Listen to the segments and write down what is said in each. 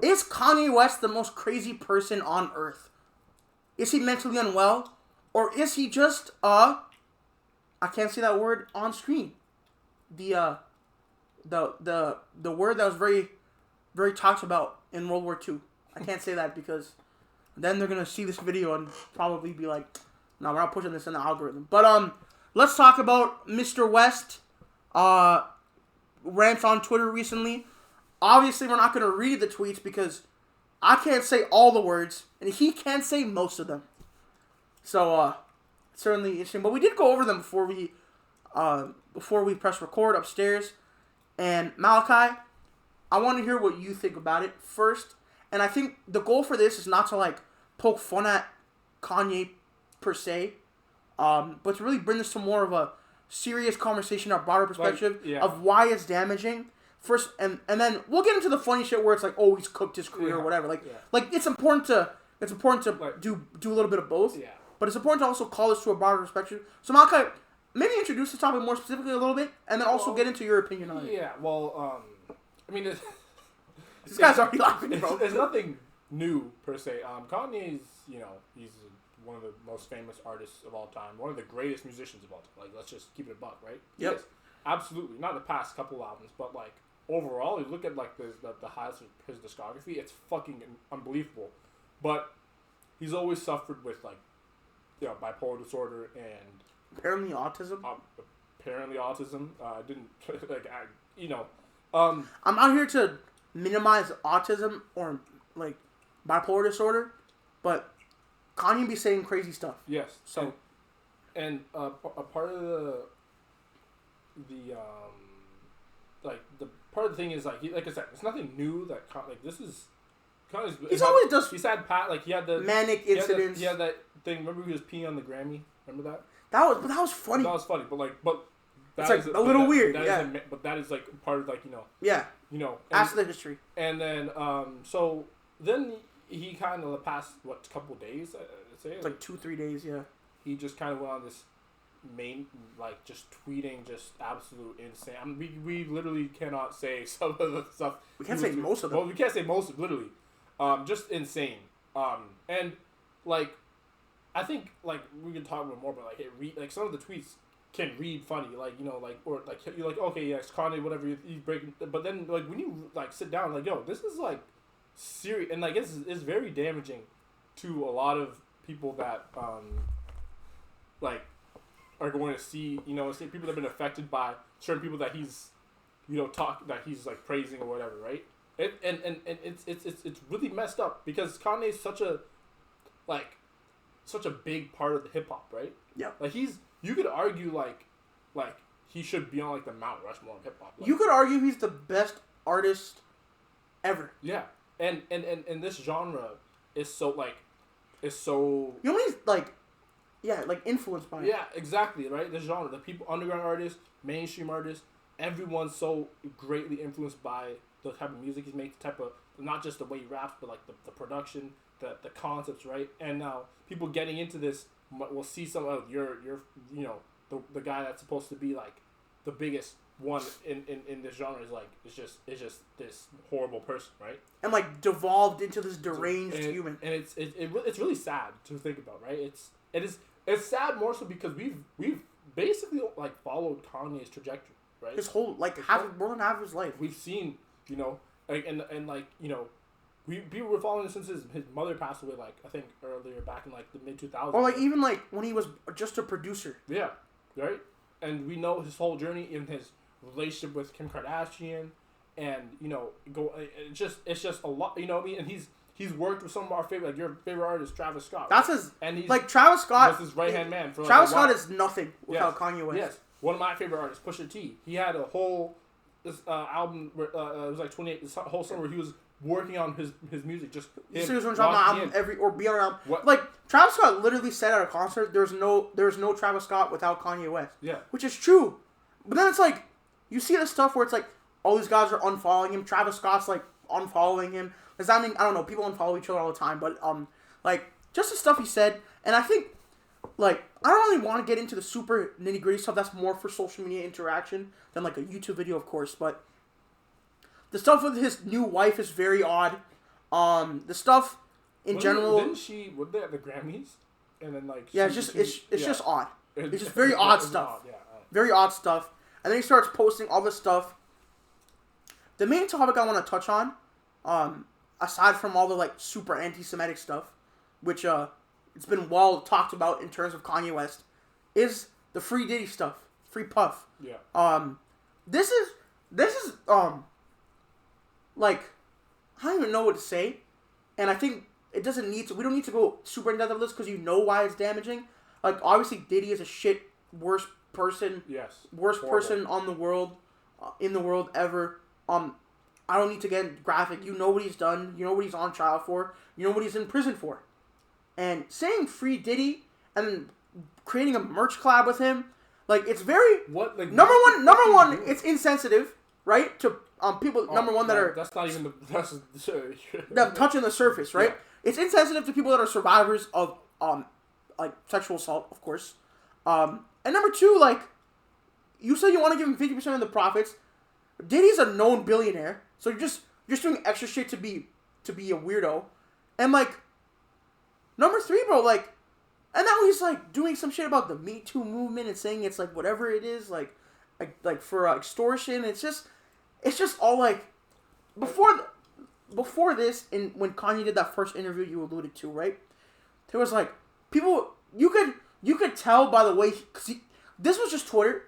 Is Kanye West the most crazy person on earth? Is he mentally unwell? Or is he just, I can't say that word on screen. The word that was very, very talked about in World War II. I can't say that because then they're going to see this video and probably be like, no, we're not pushing this in the algorithm. But, let's talk about Mr. West, rants on Twitter recently. Obviously, we're not going to read the tweets because I can't say all the words, and he can't say most of them. So, certainly interesting. But we did go over them before we press record upstairs. And Malachi, I want to hear what you think about it first. And I think the goal for this is not to, like, poke fun at Kanye per se, but to really bring this to more of a serious conversation, a broader perspective of why it's damaging. First, and then we'll get into the funny shit where it's like, oh, he's cooked his career or whatever. Like it's important to like, do a little bit of both. Yeah. But it's important to also call this to a broader perspective. So Malachi, maybe introduce the topic more specifically a little bit, and then also get into your opinion on it. Yeah. Well, I mean, this guy's already laughing, bro. There's nothing new per se. Kanye's, he's one of the most famous artists of all time, one of the greatest musicians of all time. Like, let's just keep it a buck, right? Yep. Yes, absolutely. Not the past couple albums, but like overall, you look at like the highlights of his discography, it's fucking unbelievable. But he's always suffered with like, bipolar disorder and apparently autism. I didn't like I'm not here to minimize autism or like bipolar disorder, but Kanye be saying crazy stuff. Yes. So, and a part of the part of the thing is like I said, it's nothing new that this is. He's always does. He's had he had the manic incidents. He had that thing. Remember he was peeing on the Grammy. Remember that? That was funny. That was funny, but it's like a little weird. But that is like part of like Yeah. After the history. And then so then he kind of the past couple days I'd say it's like 2-3 days. Yeah. He just kind of went on this just tweeting just absolute insane. I mean, we literally cannot say some of the stuff. We can't say most of them. Well, we can't say most of it, literally. Just insane. And like, I think like we can talk about more, but like some of the tweets can read funny, or like you're like, okay, yes, Kanye, whatever, he's breaking. But then like when you like sit down, like, yo, this is like serious, and like it's very damaging to a lot of people that like are going to see, see people that have been affected by certain people that he's that he's like praising or whatever, right? And it's really messed up because Kanye's such a big part of the hip hop, right? Yeah. Like you could argue like he should be on like the Mount Rushmore of hip hop. Like, you could argue he's the best artist ever. Yeah. And this genre is so he's like, yeah, like influenced by it. Yeah, exactly, right? This genre, the people, underground artists, mainstream artists, everyone's so greatly influenced by the type of music he's making, the type of, not just the way he raps, but like the production, the concepts, right? And now people getting into this will see some of you're the guy that's supposed to be like the biggest one in this genre is like it's just this horrible person, right? And like devolved into this deranged human. And it's really sad to think about, right? It's sad more so because we've basically like followed Kanye's trajectory, right? His whole more than half of his life. We've seen, we were following him since his mother passed away, like I think earlier back in like the mid 2000s. Or like even like when he was just a producer. Yeah, right. And we know his whole journey in his relationship with Kim Kardashian, and it's just a lot. You know what I mean? And he's worked with some of our favorite, like your favorite artist, Travis Scott. That's right? his, and he's like Travis Scott was his right hand man. For Travis Scott is nothing without Kanye West. Yes, one of my favorite artists, Pusha T. He had a whole album where it was like 28. This whole summer where he was working on his music. Just he was dropping an album or be on an album. What? Like Travis Scott literally said at a concert, "There's no Travis Scott without Kanye West." Yeah, which is true. But then it's like you see this stuff where it's like all these guys are unfollowing him. Travis Scott's like unfollowing him. Does that mean, I don't know, people unfollow each other all the time, but like just the stuff he said, and I think like I don't really want to get into the super nitty gritty stuff. That's more for social media interaction than like a YouTube video, of course. But the stuff with his new wife is very odd. The stuff in general. Didn't she? Were they at the Grammys? And then like. Yeah, it's just odd. It's just very odd stuff. Very odd stuff. And then he starts posting all this stuff. The main topic I want to touch on, aside from all the like super anti-Semitic stuff, which it's been well talked about in terms of Kanye West, is the Free Diddy stuff, Free Puff. Yeah. This is like I don't even know what to say, and I think it doesn't need to. We don't need to go super in depth of this because you know why it's damaging. Like obviously Diddy is a shit worst person. Yes. Worst person on the world, in the world ever. I don't need to get graphic. You know what he's done. You know what he's on trial for. You know what he's in prison for. And saying Free Diddy and then creating a merch collab with him, like it's very number one, it's insensitive, right? To people that are that's not even that touching the surface, right? Yeah. It's insensitive to people that are survivors of like sexual assault, of course. And number two, like you said, you want to give him 50% of the profits. Diddy's a known billionaire, so you're just doing extra shit to be a weirdo, and like number three, bro, like, and now he's like doing some shit about the Me Too movement and saying it's like whatever it is, like for extortion. It's just all like before this, and when Kanye did that first interview you alluded to, right? There was like people you could tell by the way this was just Twitter,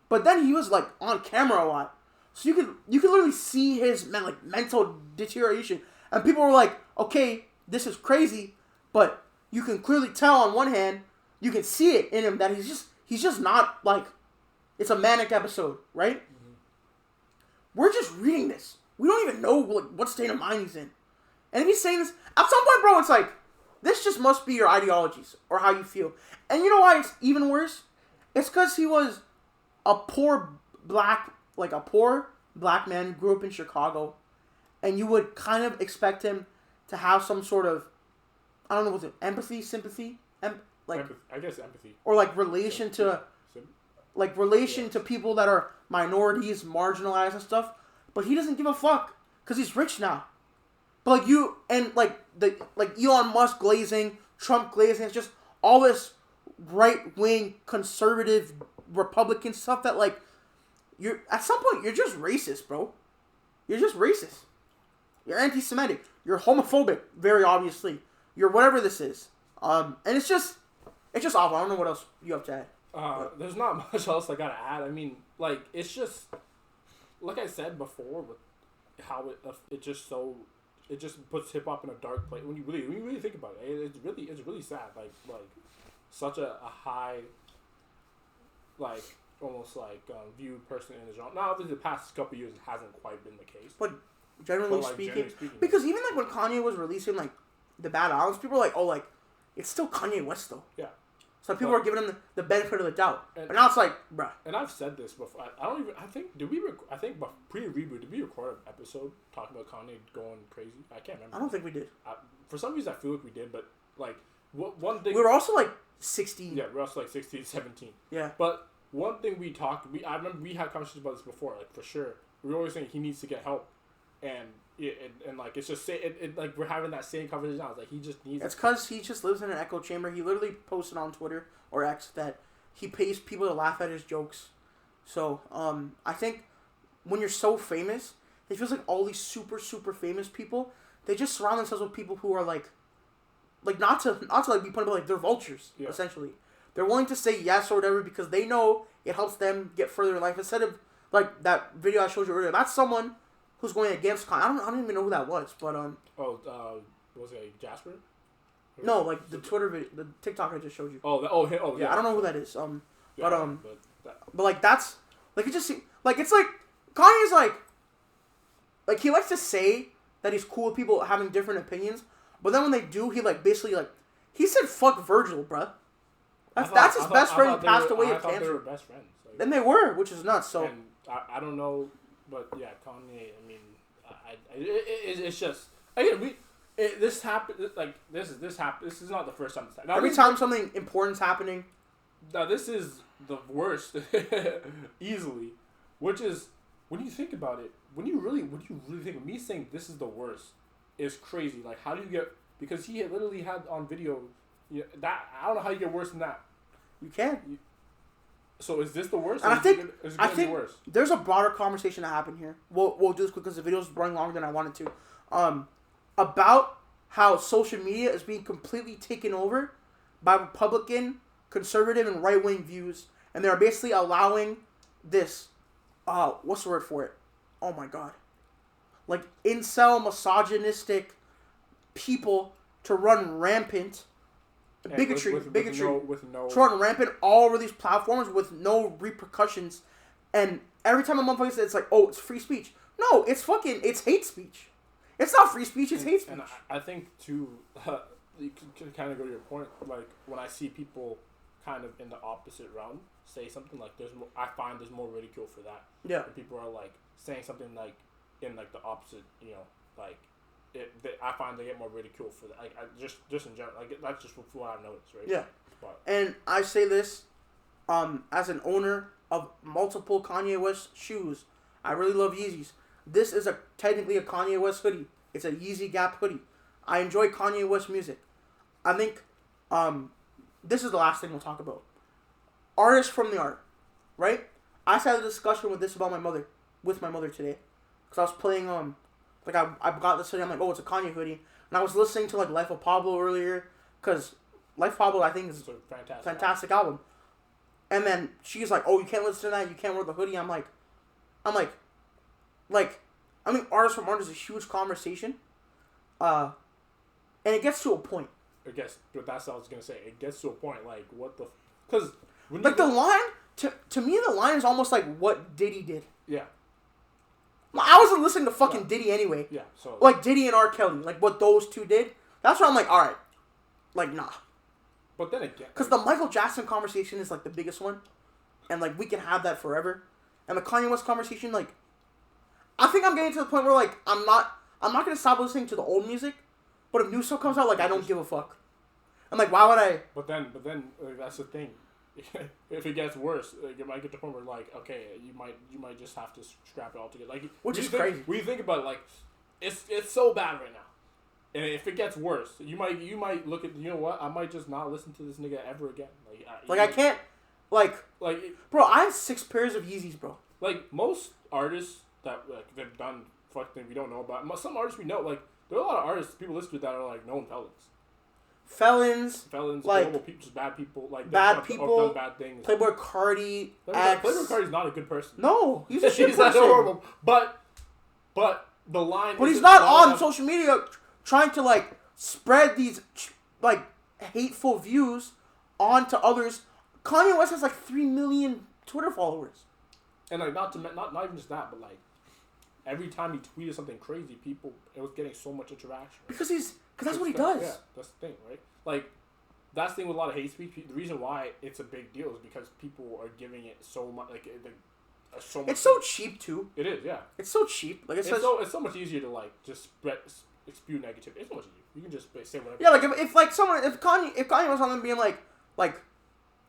but then he was like on camera a lot. So you could literally see his mental deterioration, and people were like, "Okay, this is crazy," but you can clearly tell on one hand, you can see it in him that he's just not like it's a manic episode, right? Mm-hmm. We're just reading this. We don't even know what state of mind he's in, and if he's saying this at some point, bro, it's like this just must be your ideologies or how you feel. And you know why it's even worse? It's because he was a poor black man who grew up in Chicago, and you would kind of expect him to have some sort of, I don't know, was it empathy, sympathy, I guess empathy, or like relation to people that are minorities, marginalized and stuff. But he doesn't give a fuck because he's rich now. But Elon Musk glazing, Trump glazing, it's just all this right wing conservative Republican stuff that like. You're at some point you're just racist, bro. You're just racist. You're anti-Semitic. You're homophobic, very obviously. You're whatever this is. And it's just awful. I don't know what else you have to add. There's not much else I gotta add. I mean, like it's just like I said before with how it just puts hip hop in a dark place. When you really think about it, it's really sad. Like such a high like. Almost like viewed person in the genre. Now, obviously, the past couple of years it hasn't quite been the case. But generally speaking, because even like when Kanye was releasing like the bad albums, people were like, "Oh, like it's still Kanye West though." Yeah. So people were giving him the benefit of the doubt. But now it's like, bruh. And I've said this before. I think pre-reboot, did we record an episode talking about Kanye going crazy? I can't remember. I don't think we did. For some reason, I feel like we did, but like one thing. We were also like 16. Yeah, we were also like 16, 17. Yeah. But one thing I remember we had conversations about this before, like for sure. We were always saying he needs to get help, and like it's just like we're having that same conversation now. It's like he just needs. It's because he just lives in an echo chamber. He literally posted on Twitter or X that he pays people to laugh at his jokes. So I think when you're so famous, it feels like all these super famous people, they just surround themselves with people who are like not to like be put like they're vultures essentially. They're willing to say yes or whatever because they know it helps them get further in life. Instead of like that video I showed you earlier, that's someone who's going against Kanye. I don't even know who that was, but was it Jasper? No, like the Twitter video, the TikTok I just showed you. Yeah. I don't know who that is. But like that's like it just like it's like Kanye's like he likes to say that he's cool with people having different opinions, but then when they do, he like basically like he said fuck Virgil, bruh. That's his best friend who passed away of cancer. They were best friends. Like, and they were, which is nuts. So and I don't know, but yeah, Kanye. I mean, it's just again this happened. Like this happened. This is not the first time it's happened. Every time something important's happening. Now this is the worst, easily. Which is when you think about it, when you really think of me saying this is the worst, is crazy. Like, how do you get? Because he literally had on video, that I don't know how you get worse than that. You can. So is this the worst? And I think worse? There's a broader conversation to happen here. We'll do this quick because the video's running longer than I wanted to. About how social media is being completely taken over by Republican, conservative, and right wing views, and they're basically allowing this. What's the word for it? Oh my god. Like incel, misogynistic people to run rampant. Bigotry, with no run rampant all over these platforms with no repercussions, and every time a motherfucker says it's like, oh, it's free speech. No, it's hate speech. It's not free speech. It's hate speech. And I think too, you can kind of go to your point. Like when I see people kind of in the opposite realm say something like, I find there's more ridicule for that. Yeah. And people are like saying something like in like the opposite, like. I find they get more ridicule for that. Like, just in general, like that's just what I've noticed, right? Yeah. But. And I say this, as an owner of multiple Kanye West shoes, I really love Yeezys. This is technically a Kanye West hoodie. It's a Yeezy Gap hoodie. I enjoy Kanye West music. I think, this is the last thing we'll talk about. Artists from the art, right? I had a discussion with my mother today, because I was playing like I got this hoodie. I'm like, oh, it's a Kanye hoodie, and I was listening to like Life of Pablo earlier, because Life of Pablo I think is a fantastic album. And then she's like, oh, you can't listen to that. You can't wear the hoodie. I'm like, I mean, artists from art is a huge conversation, and it gets to a point. I guess, but that's what I was gonna say. It gets to a point like what the, because like the line to me, the line is almost like what Diddy did. Yeah. I wasn't listening to fucking Diddy anyway. Yeah, so... Like, Diddy and R. Kelly. Like, what those two did. That's why I'm like, alright. Like, nah. But then again... Because the Michael Jackson conversation is, like, the biggest one. And, like, we can have that forever. And the Kanye West conversation, like... I think I'm getting to the point where, like, I'm not going to stop listening to the old music. But if new stuff comes out, like, I don't give a fuck. I'm like, why would I... But then, that's the thing. If it gets worse, like, it might get to the point where, like, okay, you might just have to scrap it all together. Like, which is crazy. When you think about it, like, it's so bad right now, and if it gets worse, you might look at, you know what, I might just not listen to this nigga ever again. Like I can't, bro, I have 6 pairs of Yeezys, bro. Like most artists that like they've done fucking we don't know about. Some artists we know, like there are a lot of artists people listen to that are like known felons, like horrible people, just bad people, like bad people, done bad things. Playboy Cardi, Playboy Cardi's not a good person. No, he's a shit person. Horrible. But the line. But he's not on social media trying to like spread these like hateful views onto others. Kanye West has like 3 million Twitter followers, and like not even just that, but like every time he tweeted something crazy, it was getting so much interaction. Because that's what he does. Yeah, that's the thing, right? Like, that's the thing with a lot of hate speech. The reason why it's a big deal is because people are giving it so much, so much. It's so cheap too. It is, yeah. It's so cheap. Like it's so much easier to like just spew negativity. It's so much easier. You can just say whatever. Yeah, like if Kanye was on them being like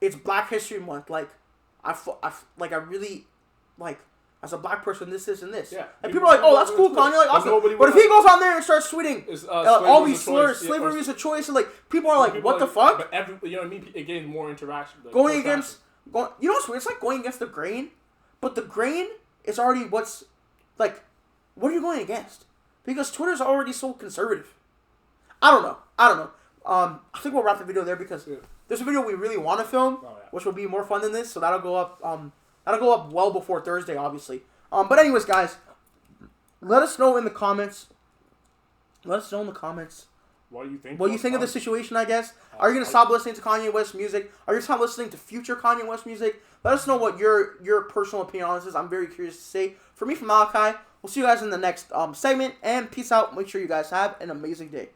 it's Black History Month, like I really like. As a black person, this, and this. Yeah. And people are like, oh, that's cool, Kanye. Like, awesome. But if he goes on there and starts tweeting all these slurs, slavery is a choice, and like, people are like, what the fuck? But you know what I mean? It gains more interaction. Like, you know what's weird? It's like going against the grain, but the grain is already what are you going against? Because Twitter's already so conservative. I don't know. I think we'll wrap the video there because there's a video we really want to film, which will be more fun than this, so that'll go up, that'll go up well before Thursday, obviously. But anyways, guys, let us know in the comments. What do you think of the situation, I guess? Are you going to stop listening to Kanye West music? Are you going to stop listening to future Kanye West music? Let us know what your personal opinion on this is. I'm very curious to say. For me, from Malachi, we'll see you guys in the next segment. And peace out. Make sure you guys have an amazing day.